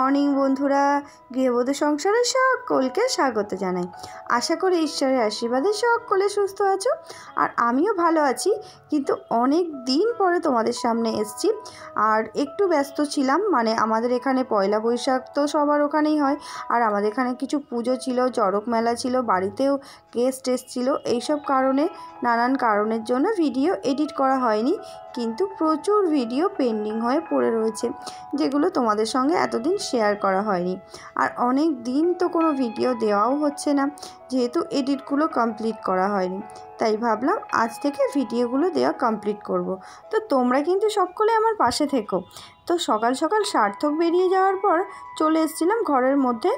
Morning বন্ধুরা, গৃহবধূ সংসারে সকলকে স্বাগত জানাই। আশা করি ঈশ্বরের আশীর্বাদে সকলে সুস্থ আছো, আর আমিও ভালো আছি। কিন্তু অনেক দিন পরে তোমাদের সামনে এসেছি, আর একটু ব্যস্ত ছিলাম। মানে আমাদের এখানে পয়লা বৈশাখ তো সবার ওখানেই হয়, আর আমাদের এখানে কিছু পুজো ছিল, চড়ক মেলা ছিল, বাড়িতেও গেস্ট এসেছিলো। এইসব কারণে, নানান কারণের জন্য ভিডিও এডিট করা হয়নি, কিন্তু প্রচুর ভিডিও পেন্ডিং হয়ে পড়ে রয়েছে, যেগুলো তোমাদের সঙ্গে এতদিন শেয়ার করা হয়নি। আর অনেক দিন তো কোনো ভিডিও দেওয়াও হচ্ছে না, যেহেতু এডিটগুলো কমপ্লিট করা হয়নি। তাই ভাবলাম আজ থেকে ভিডিওগুলো দেওয়া কমপ্লিট করব। তো তোমরা কিন্তু সকলে আমার পাশে থেকো। তো সকাল সকাল সার্থক বেরিয়ে যাওয়ার পর চলে এসেছিলাম ঘরের মধ্যে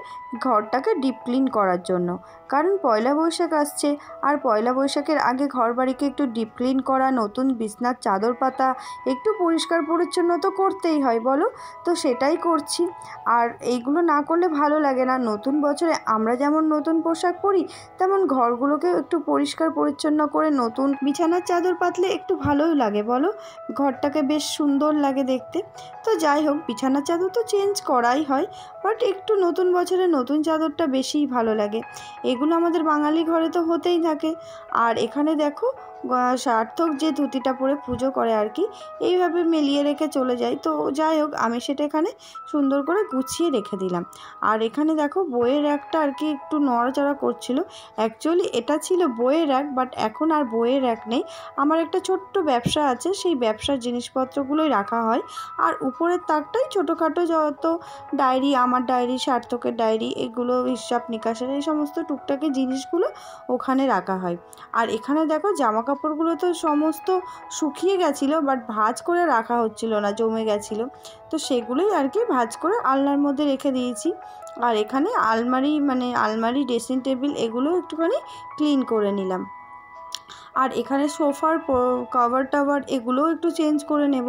ঘরটাকে ডিপ ক্লিন করার জন্য, কারণ পয়লা বৈশাখ আসছে। আর পয়লা বৈশাখের আগে ঘর বাড়িকে একটু ডিপ ক্লিন করা, নতুন বিছনার চাদর পাতা, একটু পরিষ্কার পরিচ্ছন্ন তো করতেই হয় বলো। তো সেটাই করছি। আর এইগুলো না করলে ভালো লাগে না। নতুন বছরে আমরা যেমন নতুন পোশাক পরি, তেমন ঘরগুলোকেও একটু পরিষ্কার পরিচ্ছন্ন করে নতুন বিছানার চাদর পাতলে একটু ভালোই লাগে বলো, ঘরটাকে বেশ সুন্দর লাগে দেখতে। তো যাই হোক, বিছানার চাদর তো চেঞ্জ করাই হয়, বাট একটু নতুন বছরে নতুন চাদরটা বেশিই ভালো লাগে। এগুলো আমাদের বাঙালি ঘরে তো হতেই থাকে। আর এখানে দেখো সার্থক যে ধুতিটা পরে পুজো করে আর কি, এইভাবে মেলিয়ে রেখে চলে যায়। তো যাই হোক, আমি সেটা এখানে সুন্দর করে গুছিয়ে রেখে দিলাম। আর এখানে দেখো বইয়ের র্যাকটা আর কি একটু নড়াচড়া করছিল। অ্যাকচুয়ালি এটা ছিল বইয়ের র্যাক, বাট এখন আর বইয়ের র্যাক নেই। আমার একটা ছোট্ট ব্যবসা আছে, সেই ব্যবসার জিনিসপত্রগুলোই রাখা হয়। আর উপরের তাকটাই ছোটোখাটো যত ডায়েরি, আমার ডায়েরি, সার্থকের ডায়েরি, এগুলো হিসাব নিকাশের এই সমস্ত টুকটাকি জিনিসগুলো ওখানে রাখা হয়। আর এখানে দেখো জামা কাপড়গুলো তো সমস্ত শুকিয়ে গেছিলো, বাট ভাঁজ করে রাখা হচ্ছিল না, জমে গেছিলো। তো সেগুলোই আর কি ভাঁজ করে আলনার মধ্যে রেখে দিয়েছি। আর এখানে আলমারি, ড্রেসিং টেবিল, এগুলো একটুখানি ক্লিন করে নিলাম। আর এখানে সোফার কভার টাভার এগুলোও একটু চেঞ্জ করে নেব,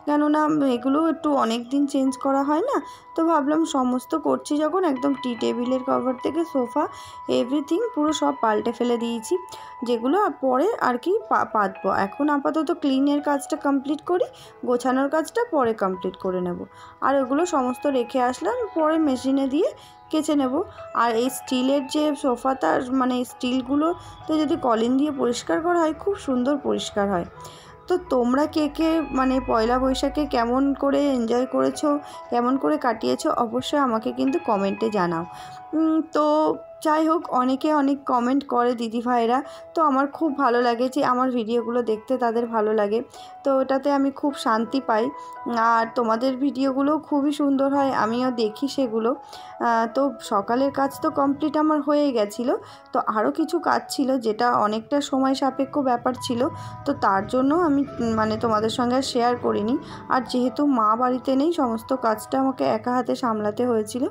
কেননা এগুলোও একটু অনেক দিন চেঞ্জ করা হয় না। তো ভাবলাম সমস্ত করছি যখন, একদম টি টেবিলের কভার থেকে সোফা এভরিথিং পুরো সব পাল্টে ফেলে দিয়েছি, যেগুলো পরে আর কি পাতবো। এখন আপাতত ক্লিনের কাজটা কমপ্লিট করি, গোছানোর কাজটা পরে কমপ্লিট করে নেব। আর ওগুলো সমস্ত রেখে আসলাম, পরে মেশিনে দিয়ে কেচে নেব। আর এই স্টিলের যে সোফাটা, মানে স্টিলগুলো তো যদি কলিন দিয়ে পরিষ্কার করা হয়, খুব সুন্দর পরিষ্কার হয়। তো তোমরা কে কে মানে পয়লা বৈশাখে কেমন করে এনজয় করেছো, কেমন করে কাটিয়েছো, অবশ্যই আমাকে কিন্তু কমেন্টে জানাও। তো যাই হোক, অনেকে অনেক কমেন্ট করে দিদি ভাইরা, তো আমার খুব ভালো লাগে যে আমার ভিডিওগুলো দেখতে তাদের ভালো লাগে। তো ওটাতে আমি খুব শান্তি পাই। আর তোমাদের ভিডিওগুলো খুবই সুন্দর হয়, আমিও দেখি সেগুলো। তো সকালের কাজ তো কমপ্লিট আমার হয়ে গেছিলো। তো আরও কিছু কাজ ছিল, যেটা অনেকটা সময় সাপেক্ষ ব্যাপার ছিল। তো তার জন্য আমি তোমাদের সঙ্গে শেয়ার করিনি। আর যেহেতু মা বাড়িতে নেই, সমস্ত কাজটা আমাকে একা হাতে সামলাতে হয়েছিল।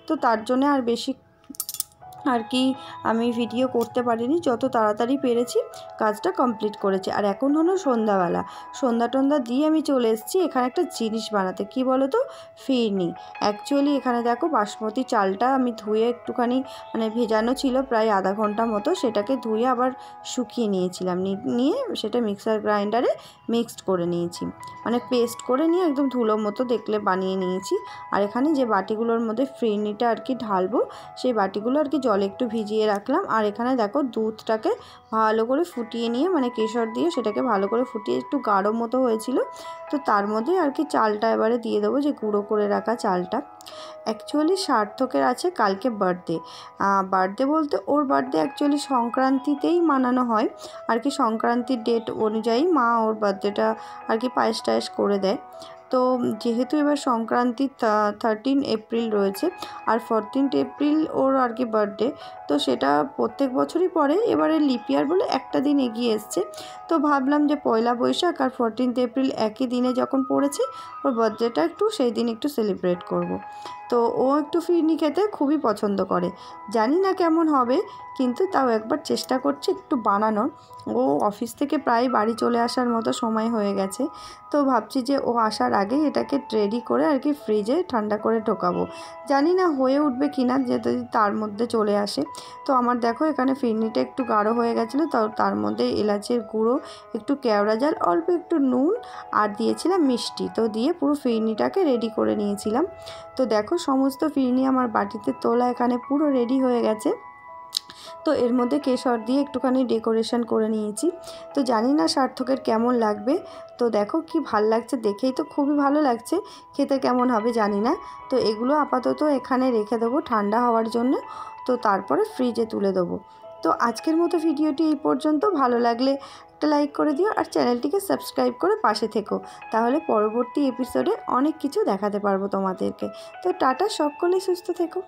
তো তার জন্য আর বেশি আর কি আমি ভিডিও করতে পারিনি। যত তাড়াতাড়ি পেরেছি কাজটা কমপ্লিট করেছি। আর এখন হলো সন্ধ্যাবেলা, সন্ধ্যা দিয়ে আমি চলে এসেছি এখানে একটা জিনিস বানাতে। কি বলো তো, ফিরনি। অ্যাকচুয়ালি এখানে দেখো বাসমতি চালটা আমি ধুয়ে একটুখানি ভেজানো ছিল প্রায় আধা ঘন্টা মতো, সেটাকে ধুয়ে আবার শুকিয়ে নিয়েছিলাম, নিয়ে সেটা মিক্সার গ্রাইন্ডারে মিক্সড করে নিয়েছি, পেস্ট করে নিয়ে একদম ধুলো মতো দেখলে বানিয়ে নিয়েছি। আর এখানে যে বাটিগুলোর মধ্যে ফিরনিটা আর কি ঢালবো, সেই বাটিগুলো আর কি জলে একটু ভিজিয়ে রাখলাম। আর এখানে দেখো দুধটাকে ভালো করে ফুটিয়ে নিয়ে, কেশর দিয়ে সেটাকে ভালো করে ফুটিয়ে একটু গাঢ় মতো হয়েছিল। তো তার মধ্যে আর কি চালটা এবারে দিয়ে দেবো, যে গুঁড়ো করে রাখা চালটা। অ্যাকচুয়ালি সার্থকের আছে কালকে বার্থডে বলতে ওর বার্থডে অ্যাকচুয়ালি সংক্রান্তিতেই মানানো হয় আর কি। সংক্রান্তির ডেট অনুযায়ী মা ওর বার্থডেটা আর কি পায়েস টায়েস করে দেয়। তো যেহেতু এবার সংক্রান্তি 13 এপ্রিল রয়েছে, আর 14 এপ্রিল ওর আর কি বার্থডে, তো সেটা প্রত্যেক বছরই পড়ে। এবারে লিপ ইয়ার বলে একটা দিন এগিয়ে এসছে। তো ভাবলাম যে পয়লা বৈশাখ আর 14 এপ্রিল একই দিনে যখন পড়েছে, ওর বার্থডেটা একটু সেই দিন একটু সেলিব্রেট করব। তো ও একটু ফিরনি খেতে খুবই পছন্দ করে, জানি না কেমন হবে, কিন্তু তাও একবার চেষ্টা করছি একটু বানানোর। ও অফিস থেকে প্রায় বাড়ি চলে আসার মতো সময় হয়ে গেছে। তো ভাবছি যে ও আসার আগেই এটাকে রেডি করে আর কি ফ্রিজে ঠান্ডা করে ঢোকাবো। জানি না হয়ে উঠবে কিনা, যদি তার মধ্যে চলে আসে। তো আমার দেখো এখানে ফিরনিটা একটু গাঢ় হয়ে গেছিলো, তার মধ্যে এলাচের গুঁড়ো, একটু কেওড়া জল, অল্প একটু নুন আর দিয়েছিলাম মিষ্টি। তো দিয়ে পুরো ফিরনিটাকে রেডি করে নিয়েছিলাম। তো দেখো সমস্ত ফিরনি আমার বাটিতে তোলা এখানে পুরো রেডি হয়ে গেছে। তো এর মধ্যে কেশর দিয়ে একটুখানি ডেকোরেশন করে নিয়েছি। তো জানি না সার্থকের কেমন লাগবে। তো দেখো কি ভাল লাগছে, দেখেই তো খুবই ভালো লাগছে, খেতে কেমন হবে জানি না। তো এগুলো আপাতত এখানে রেখে দেবো ঠান্ডা হওয়ার জন্য, তো তারপরে ফ্রিজে তুলে দেবো। তো আজকের মতো ভিডিওটি এই পর্যন্ত। ভালো লাগলে একটা লাইক করে দিও আর চ্যানেলটিকে সাবস্ক্রাইব করে পাশে থেকো, তাহলে পরবর্তী এপিসোডে অনেক কিছু দেখাতে পারবো তোমাদেরকে। তো টাটা, সকলেই সুস্থ থেকো।